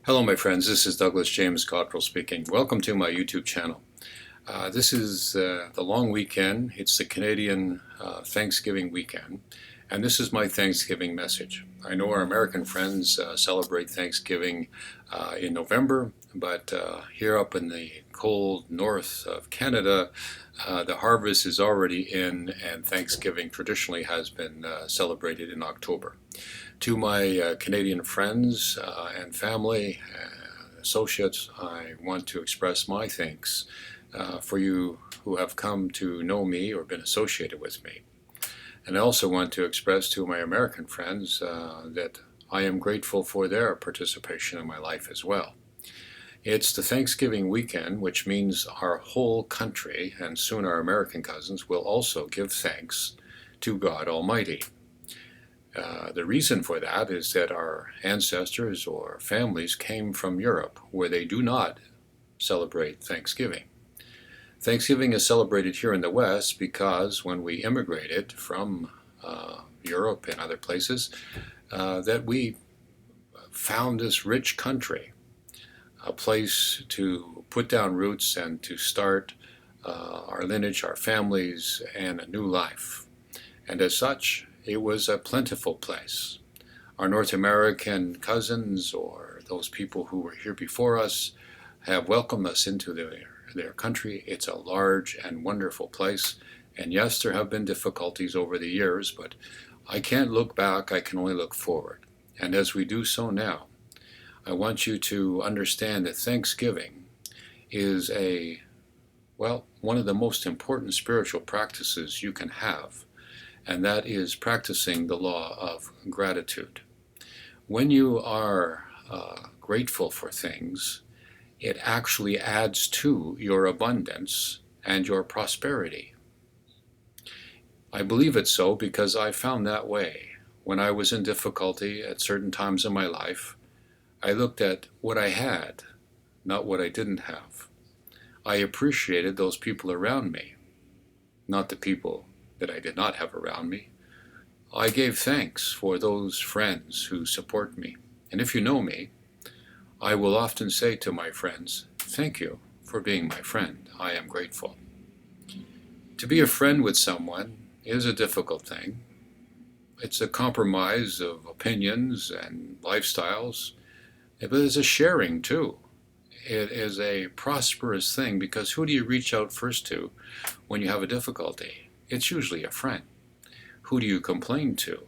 Hello my friends, this is Douglas James Cottrell speaking. Welcome to my YouTube channel. This is the long weekend. It's the Canadian Thanksgiving weekend, and this is my Thanksgiving message. I know our American friends celebrate Thanksgiving in November, but here up in the cold north of Canada, the harvest is already in, and Thanksgiving traditionally has been celebrated in October. To my Canadian friends and family, associates, I want to express my thanks for you who have come to know me or been associated with me. And I also want to express to my American friends that I am grateful for their participation in my life as well. It's the Thanksgiving weekend, which means our whole country, and soon our American cousins, will also give thanks to God Almighty. The reason for that is that our ancestors or families came from Europe, where they do not celebrate Thanksgiving. Thanksgiving is celebrated here in the West because when we immigrated from Europe and other places, that we found this rich country, a place to put down roots and to start our lineage, our families, and a new life. And as such, it was a plentiful place. Our North American cousins, or those people who were here before us, have welcomed us into their country. It's a large and wonderful place. And yes, there have been difficulties over the years, but I can't look back, I can only look forward. And as we do so now, I want you to understand that Thanksgiving is one of the most important spiritual practices you can have, and that is practicing the law of gratitude. When you are grateful for things, it actually adds to your abundance and your prosperity. I believe it's so because I found that way. When I was in difficulty at certain times in my life, I looked at what I had, not what I didn't have. I appreciated those people around me, not the people that I did not have around me. I gave thanks for those friends who support me. And if you know me, I will often say to my friends, thank you for being my friend. I am grateful. To be a friend with someone is a difficult thing. It's a compromise of opinions and lifestyles, but it's a sharing too. It is a prosperous thing because who do you reach out first to when you have a difficulty? It's usually a friend. Who do you complain to?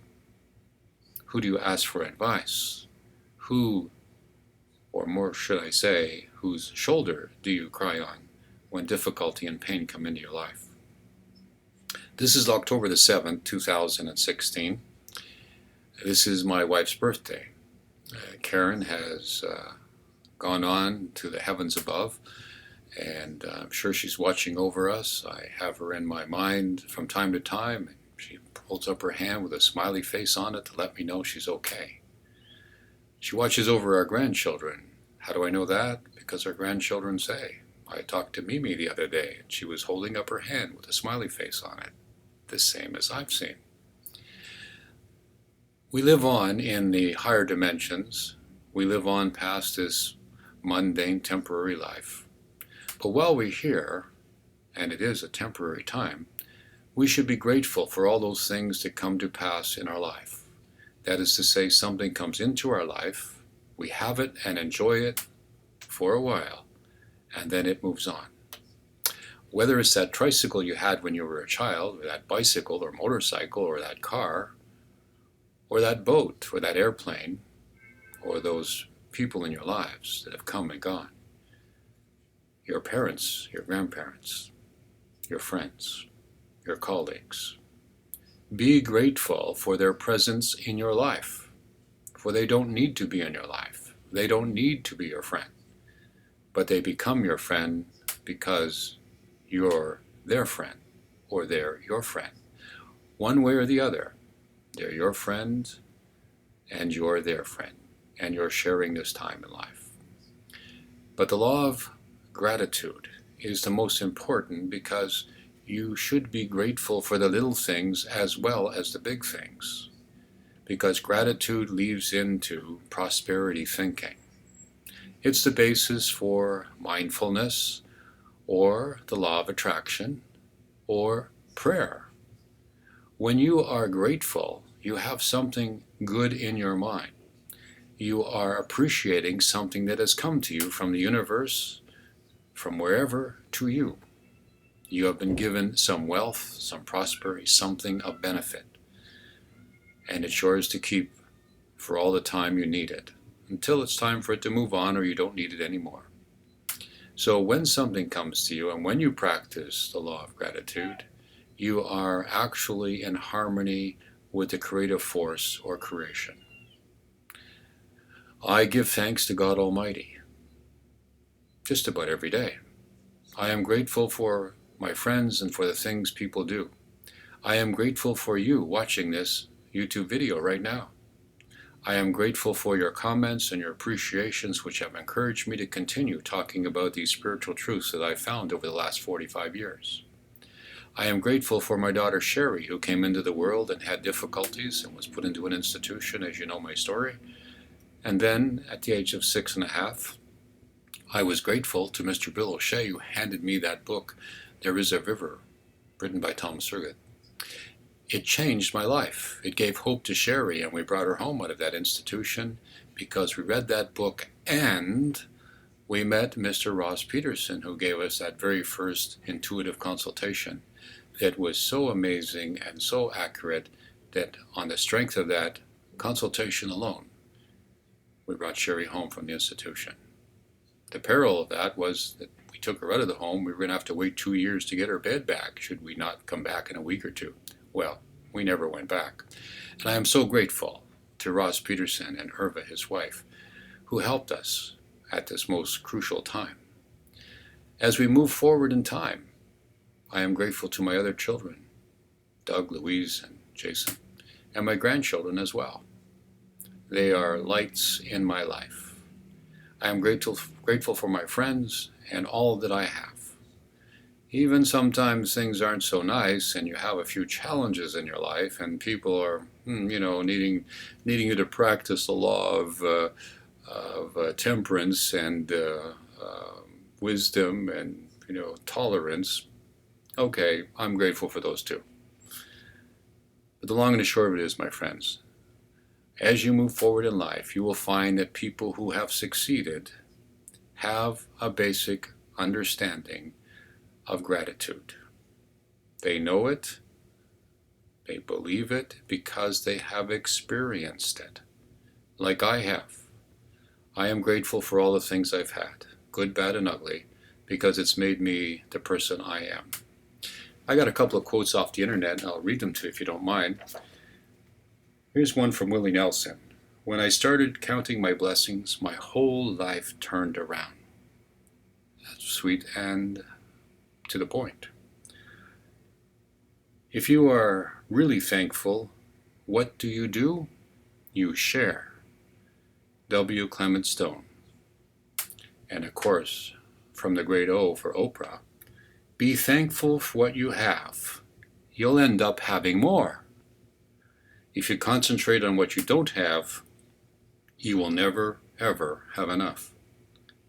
Who do you ask for advice? Who, or more should I say, whose shoulder do you cry on when difficulty and pain come into your life? This is October the 7th, 2016. This is my wife's birthday. Karen has gone on to the heavens above, and I'm sure she's watching over us. I have her in my mind from time to time. She holds up her hand with a smiley face on it to let me know she's okay. She watches over our grandchildren. How do I know that? Because our grandchildren say. I talked to Mimi the other day, and she was holding up her hand with a smiley face on it, the same as I've seen. We live on in the higher dimensions. We live on past this mundane, temporary life. But while we're here, and it is a temporary time, we should be grateful for all those things that come to pass in our life. That is to say, something comes into our life, we have it and enjoy it for a while, and then it moves on. Whether it's that tricycle you had when you were a child, or that bicycle or motorcycle, or that car, or that boat, or that airplane, or those people in your lives that have come and gone. Your parents, your grandparents, your friends, your colleagues. Be grateful for their presence in your life, for they don't need to be in your life. They don't need to be your friend, but they become your friend because you're their friend, or they're your friend. One way or the other, they're your friend and you're their friend, and you're sharing this time in life. But the law of gratitude is the most important because you should be grateful for the little things as well as the big things, because gratitude leads into prosperity thinking. It's the basis for mindfulness, or the law of attraction, or prayer. When you are grateful, you have something good in your mind. You are appreciating something that has come to you from the universe, from wherever, to you. You have been given some wealth, some prosperity, something of benefit. And it's yours to keep for all the time you need it, until it's time for it to move on or you don't need it anymore. So when something comes to you and when you practice the law of gratitude, you are actually in harmony with the creative force or creation. I give thanks to God Almighty just about every day. I am grateful for my friends and for the things people do. I am grateful for you watching this YouTube video right now. I am grateful for your comments and your appreciations, which have encouraged me to continue talking about these spiritual truths that I've found over the last 45 years. I am grateful for my daughter Sherry, who came into the world and had difficulties and was put into an institution, as you know my story. And then, at the age of 6.5, I was grateful to Mr. Bill O'Shea, who handed me that book, There Is a River, written by Tom Surgott. It changed my life. It gave hope to Sherry, and we brought her home out of that institution because we read that book and we met Mr. Ross Peterson, who gave us that very first intuitive consultation that was so amazing and so accurate that on the strength of that consultation alone, we brought Sherry home from the institution. The peril of that was that we took her out of the home. We were going to have to wait 2 years to get her bed back should we not come back in a week or two. Well, we never went back. And I am so grateful to Ross Peterson and Irva, his wife, who helped us at this most crucial time. As we move forward in time, I am grateful to my other children, Doug, Louise, and Jason, and my grandchildren as well. They are lights in my life. I am grateful for my friends and all that I have. Even sometimes things aren't so nice and you have a few challenges in your life and people are, needing you to practice the law of temperance and wisdom and, tolerance. Okay, I'm grateful for those too. But the long and the short of it is, my friends, as you move forward in life, you will find that people who have succeeded have a basic understanding of gratitude. They know it, they believe it because they have experienced it, like I have. I am grateful for all the things I've had, good, bad, and ugly, because it's made me the person I am. I got a couple of quotes off the internet, and I'll read them to you if you don't mind. Here's one from Willie Nelson. When I started counting my blessings, my whole life turned around. That's sweet and to the point. If you are really thankful, what do? You share. W. Clement Stone. And of course, from the great O for Oprah, be thankful for what you have. You'll end up having more. If you concentrate on what you don't have, you will never, ever have enough.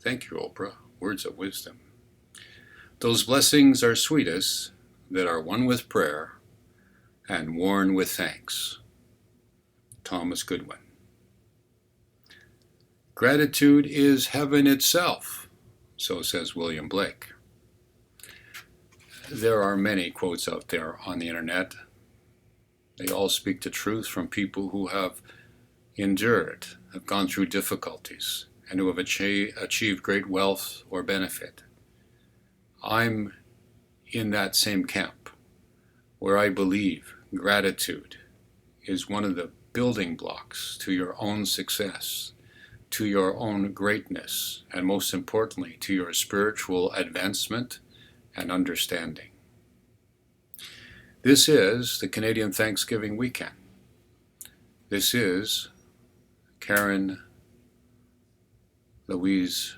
Thank you, Oprah. Words of wisdom. Those blessings are sweetest that are won with prayer and worn with thanks. Thomas Goodwin. Gratitude is heaven itself, so says William Blake. There are many quotes out there on the internet. They all speak the truth from people who have endured, have gone through difficulties, and who have achieved great wealth or benefit. I'm in that same camp, where I believe gratitude is one of the building blocks to your own success, to your own greatness, and most importantly, to your spiritual advancement and understanding. This is the Canadian Thanksgiving weekend. This is Karen Louise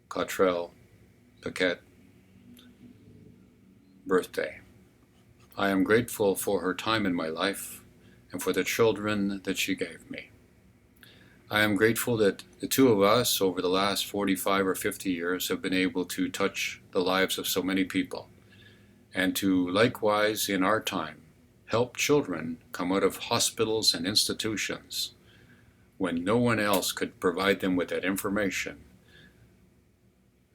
Cottrell Paquette birthday. I am grateful for her time in my life and for the children that she gave me. I am grateful that the two of us over the last 45 or 50 years have been able to touch the lives of so many people, and to likewise in our time help children come out of hospitals and institutions when no one else could provide them with that information.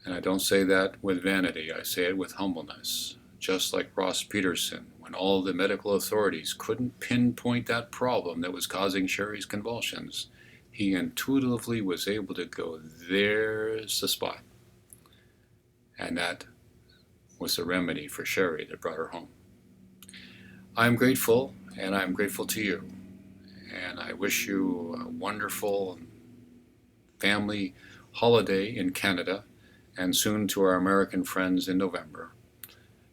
And I don't say that with vanity, I say it with humbleness. Just like Ross Peterson, when all the medical authorities couldn't pinpoint that problem that was causing Sherry's convulsions, he intuitively was able to go, there's the spot. And that was the remedy for Sherry that brought her home. I'm grateful, and I'm grateful to you. And I wish you a wonderful family holiday in Canada, and soon to our American friends in November.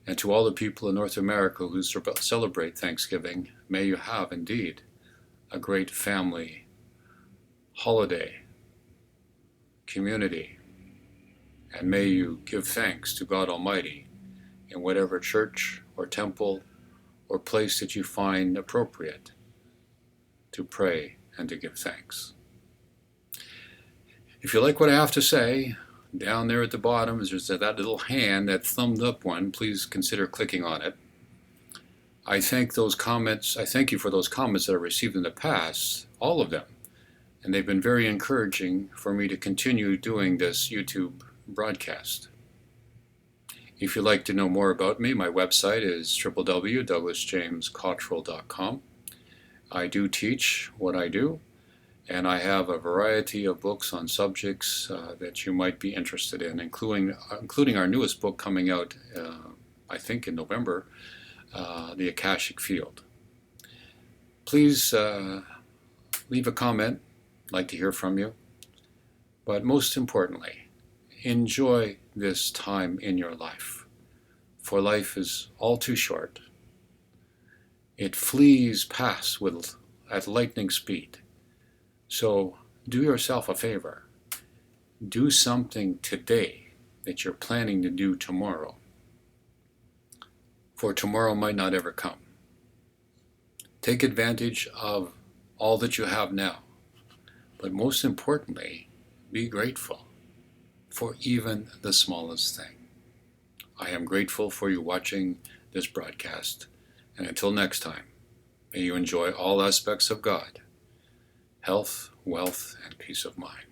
And to all the people in North America who celebrate Thanksgiving, may you have indeed a great family holiday, community, and may you give thanks to God Almighty in whatever church or temple or place that you find appropriate to pray and to give thanks. If you like what I have to say, down there at the bottom is that little hand, that thumbs up one. Please consider clicking on it. I thank you for those comments that I received in the past, all of them. And they've been very encouraging for me to continue doing this YouTube broadcast. If you'd like to know more about me, my website is www.douglasjamescottrell.com. I do teach what I do, and I have a variety of books on subjects that you might be interested in, including our newest book coming out, I think in November, The Akashic Field. Please leave a comment. I'd like to hear from you. But most importantly, enjoy this time in your life, for life is all too short. It flees past at lightning speed. So do yourself a favor. Do something today that you're planning to do tomorrow, for tomorrow might not ever come. Take advantage of all that you have now, but most importantly, be grateful for even the smallest thing. I am grateful for you watching this broadcast, and until next time, may you enjoy all aspects of God, health, wealth, and peace of mind.